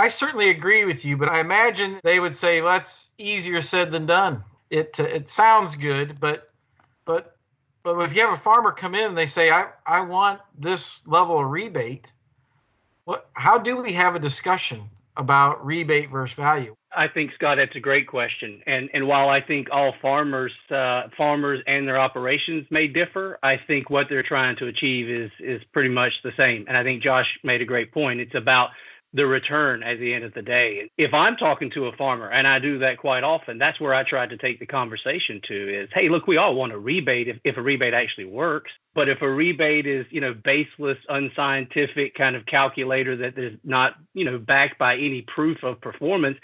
I certainly agree with you, but I imagine they would say, well, that's easier said than done. It sounds good, but if you have a farmer come in and they say, I want this level of rebate, how do we have a discussion about rebate versus value? I think, Scott, that's a great question. And while I think all farmers and their operations may differ, I think what they're trying to achieve is pretty much the same. And I think Josh made a great point. It's about the return at the end of the day. If I'm talking to a farmer, and I do that quite often, that's where I try to take the conversation to is, hey, look, we all want a rebate if a rebate actually works. But if a rebate is, baseless, unscientific kind of calculator that is not, backed by any proof of performance,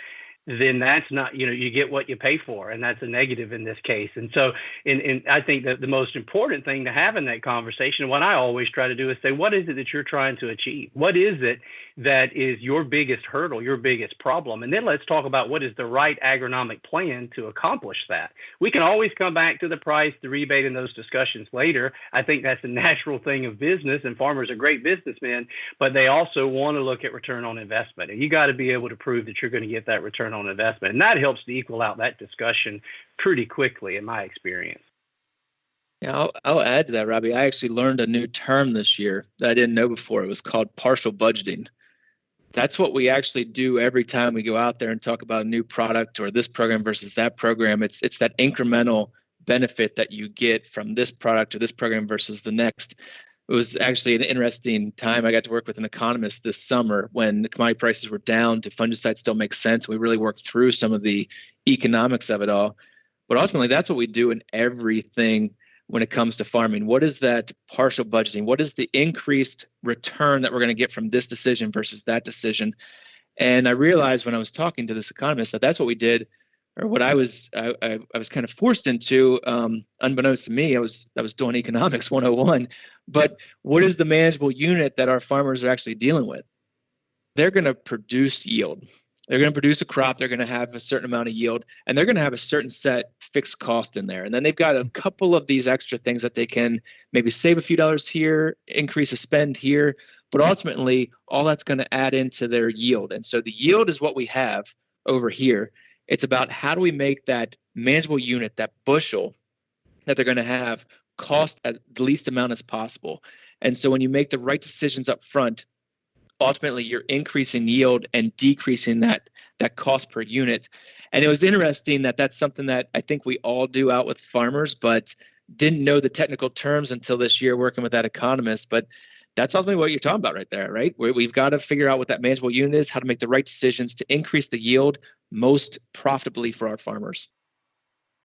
then that's not, you get what you pay for, and that's a negative in this case. And so, I think that the most important thing to have in that conversation, what I always try to do is say, what is it that you're trying to achieve? What is it that is your biggest hurdle, your biggest problem? And then let's talk about what is the right agronomic plan to accomplish that. We can always come back to the price, the rebate, in those discussions later. I think that's a natural thing of business, and farmers are great businessmen, but they also want to look at return on investment. And you got to be able to prove that you're going to get that return on investment. And that helps to equal out that discussion pretty quickly, in my experience. Yeah, I'll add to that, Robbie. I actually learned a new term this year that I didn't know before. It was called partial budgeting. That's what we actually do every time we go out there and talk about a new product or this program versus that program. It's that incremental benefit that you get from this product or this program versus the next. It was actually an interesting time. I got to work with an economist this summer when the commodity prices were down. Do fungicides still make sense? We really worked through some of the economics of it all. But ultimately, that's what we do in everything when it comes to farming. What is that partial budgeting? What is the increased return that we're going to get from this decision versus that decision? And I realized when I was talking to this economist that that's what we did, or what I was kind of forced into, unbeknownst to me. I was doing economics 101. But what is the manageable unit that our farmers are actually dealing with? They're going to produce yield. They're going to produce a crop. They're going to have a certain amount of yield, and they're going to have a certain set fixed cost in there. And then they've got a couple of these extra things that they can maybe save a few dollars here, increase a spend here. But ultimately, all that's going to add into their yield. And so the yield is what we have over here. It's about how do we make that manageable unit, that bushel that they're going to have, cost at the least amount as possible. And so when you make the right decisions up front, ultimately you're increasing yield and decreasing that cost per unit. And it was interesting that that's something that I think we all do out with farmers, but didn't know the technical terms until this year working with that economist. But that's ultimately what you're talking about right there, right? We've got to figure out what that manageable unit is, how to make the right decisions to increase the yield most profitably for our farmers.